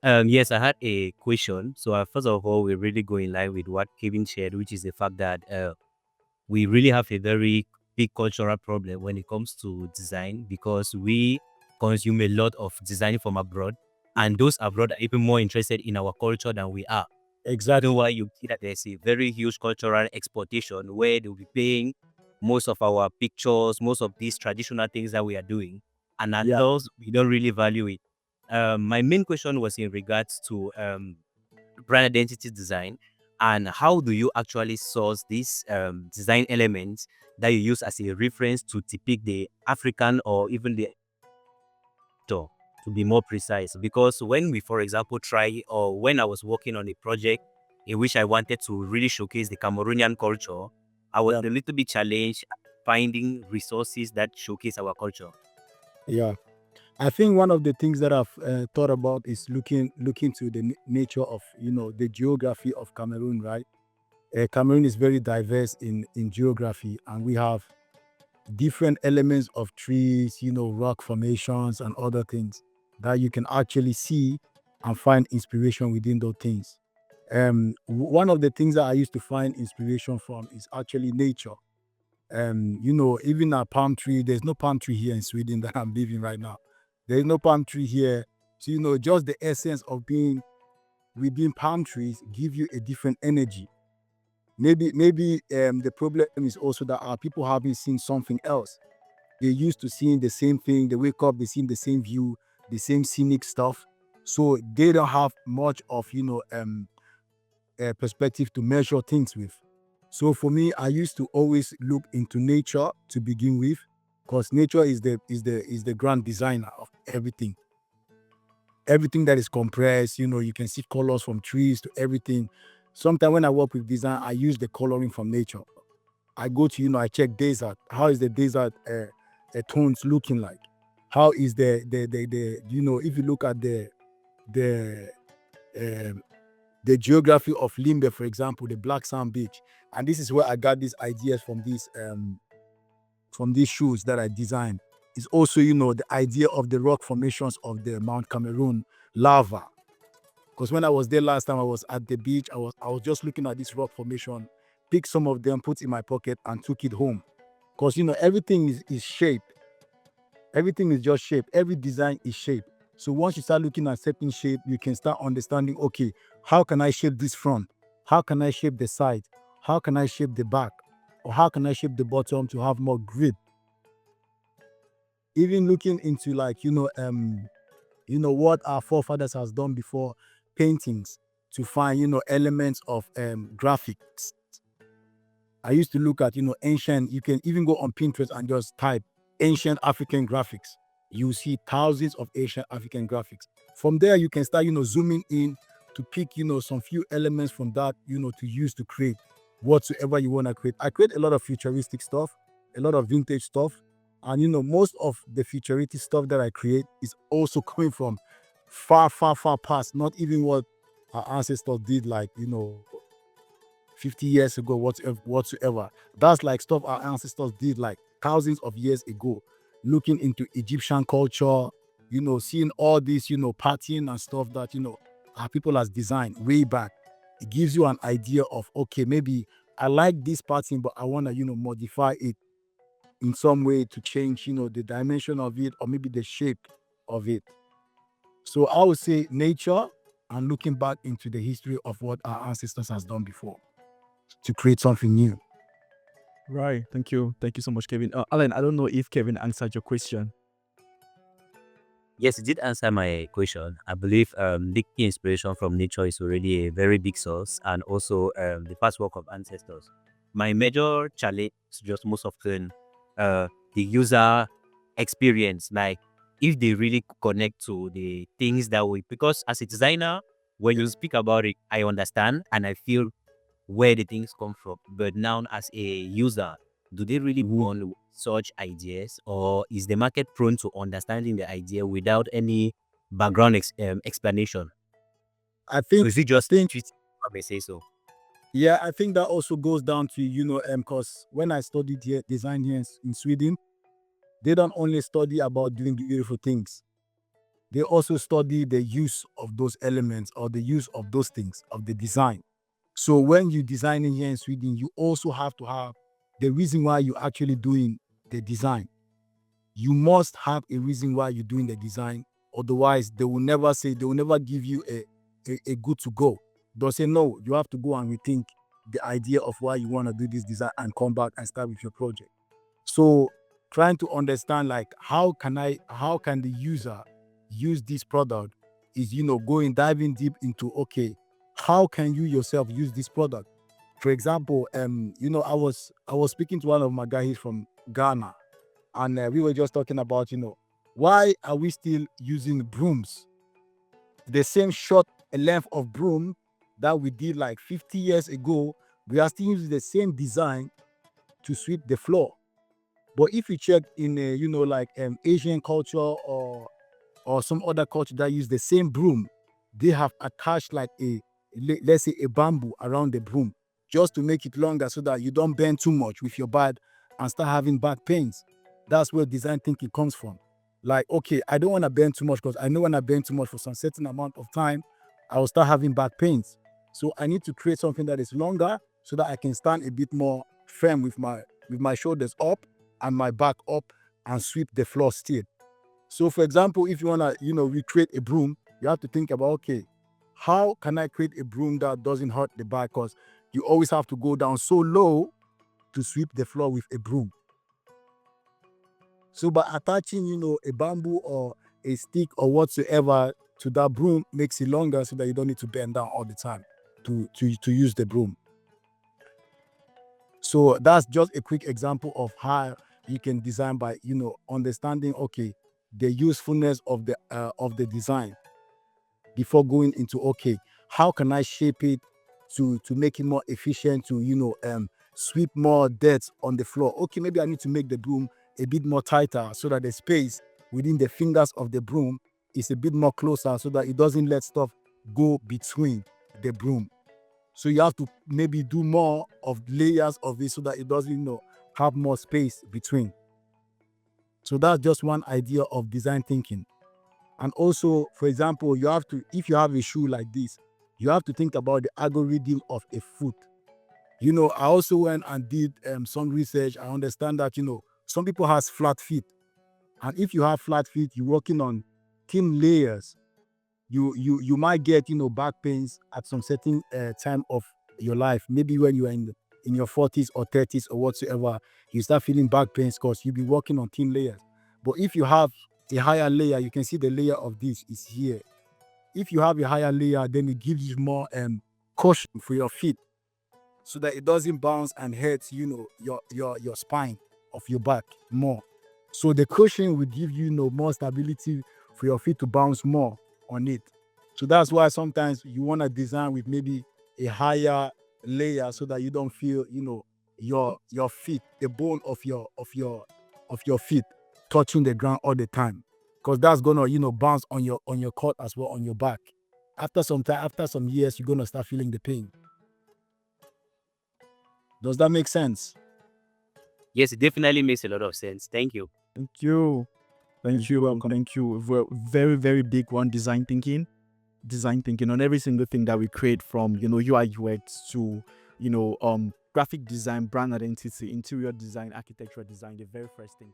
Yes, I had a question. So, first of all, we really go in line with what Kevin shared, which is the fact that we really have a very big cultural problem when it comes to design because we consume a lot of design from abroad, and those abroad are even more interested in our culture than we are. Exactly why you see that there's a very huge cultural exportation where they'll be paying most of our pictures, most of these traditional things that we are doing, and Yeah. ourselves we don't really value it. My main question was in regards to brand identity design, and how do you actually source these design elements that you use as a reference to depict the African or even the to be more precise. Because when we, for example, try or when I was working on a project in which I wanted to really showcase the Cameroonian culture, I was Yeah. a little bit challenged finding resources that showcase our culture. Yeah. I think one of the things that I've thought about is looking to the nature of the geography of Cameroon, right? Cameroon is very diverse in geography, and we have different elements of trees, rock formations and other things that you can actually see and find inspiration within those things. One of the things that I used to find inspiration from is actually nature. Even a palm tree, there's no palm tree here in Sweden that I'm living right now. There's no palm tree here. So, just the essence of being within palm trees give you a different energy. Maybe the problem is also that our people haven't seen something else. They're used to seeing the same thing. They wake up, they see the same view, the same scenic stuff. So they don't have much of perspective to measure things with. So for me, I used to always look into nature to begin with, because nature is the grand designer of everything. Everything that is compressed, you can see colors from trees to everything. Sometimes when I work with design, I use the coloring from nature. I go to, I check desert. How is the desert tones looking like? How is if you look at the um, the geography of Limbe, for example, the Black Sand Beach, and this is where I got these ideas from these shoes that I designed. Is also, the idea of the rock formations of the Mount Cameroon lava. Because when I was there last time, I was at the beach. I was just looking at this rock formation, picked some of them, put in my pocket, and took it home. Because everything is shaped. Everything is just shape. Every design is shape. So once you start looking at certain shape, you can start understanding, okay, how can I shape this front? How can I shape the side? How can I shape the back? Or how can I shape the bottom to have more grip? Even looking into, like, what our forefathers has done before, paintings, to find, elements of graphics. I used to look at, ancient, you can even go on Pinterest and just type ancient African graphics. You see thousands of ancient African graphics. From there, you can start, zooming in to pick, some few elements from that, to use to create whatsoever you want to create. I create a lot of futuristic stuff, a lot of vintage stuff. And, most of the futuristic stuff that I create is also coming from far, far, far past, not even what our ancestors did, like, 50 years ago, whatsoever. That's like stuff our ancestors did like thousands of years ago. Looking into Egyptian culture, seeing all this, pattern and stuff that, our people has designed way back. It gives you an idea of, okay, maybe I like this pattern, but I want to, modify it in some way to change, the dimension of it, or maybe the shape of it. So I would say nature, and looking back into the history of what our ancestors has done before to create something new. Right. Thank you. Thank you so much, Kevin. Alan, I don't know if Kevin answered your question. Yes, it did answer my question. I believe the key inspiration from nature is already a very big source, and also the past work of ancestors. My major challenge is just most often the user experience, like if they really connect to the things that we, because as a designer, when you speak about it, I understand and I feel where the things come from. But now, as a user, do they really want such ideas, or is the market prone to understanding the idea without any background explanation? I So think is it I just think intuitive, if I may say so? yeah, I think that also goes down to, because when I studied here design here in Sweden, they don't only study about doing beautiful things. they also study the use of those elements or the use of those things of the design. So when you designing here in Sweden, you also have to have the reason why you're actually doing the design. You must have a reason why you're doing the design. Otherwise, they will never give you a good to go. They'll say, no, you have to go and rethink the idea of why you want to do this design and come back and start with your project. So trying to understand like how can the user use this product is diving deep into, okay, how can you yourself use this product? For example, I was speaking to one of my guys from Ghana, and we were just talking about, why are we still using brooms? The same short length of broom that we did like 50 years ago, we are still using the same design to sweep the floor. But if you check in, Asian culture or some other culture that use the same broom, they have attached like let's say a bamboo around the broom just to make it longer so that you don't bend too much with your back and start having back pains. That's where design thinking comes from. Like, okay, I don't want to bend too much because I know when I bend too much for some certain amount of time, I will start having back pains. So I need to create something that is longer so that I can stand a bit more firm with my shoulders up and my back up and sweep the floor still. So for example, if you want to, recreate a broom, you have to think about, okay, how can I create a broom that doesn't hurt the back? Because you always have to go down so low to sweep the floor with a broom. So by attaching, a bamboo or a stick or whatsoever to that broom makes it longer so that you don't need to bend down all the time to use the broom. So that's just a quick example of how you can design by, understanding, okay, the usefulness of the design before going into, okay, how can I shape it to make it more efficient to, sweep more dirt on the floor. Okay, maybe I need to make the broom a bit more tighter so that the space within the fingers of the broom is a bit more closer so that it doesn't let stuff go between the broom. So you have to maybe do more of layers of it so that it doesn't, have more space between. So that's just one idea of design thinking. And also, for example, if you have a shoe like this, you have to think about the algorithm of a foot. I also went and did some research. I understand that, some people has flat feet. And if you have flat feet, you're working on thin layers. You might get, back pains at some certain time of your life. Maybe when you are in your 40s or 30s or whatsoever, you start feeling back pains because you'll be working on thin layers. But if you have a higher layer, you can see the layer of this is here. If you have a higher layer, then it gives you more cushion for your feet so that it doesn't bounce and hurt, your spine of your back more. So the cushion will give you, more stability for your feet to bounce more on it. So that's why sometimes you want to design with maybe a higher layer so that you don't feel, your feet, the bone of your feet touching the ground all the time. Because that's gonna, bounce on your cut as well on your back. After some time, after some years, you're gonna start feeling the pain. Does that make sense? Yes, it definitely makes a lot of sense. Thank you. Thank you. Thank you. Welcome. Thank you. Very, very big one, design thinking. Design thinking on every single thing that we create, from UI UX to graphic design, brand identity, interior design, architectural design. The very first thing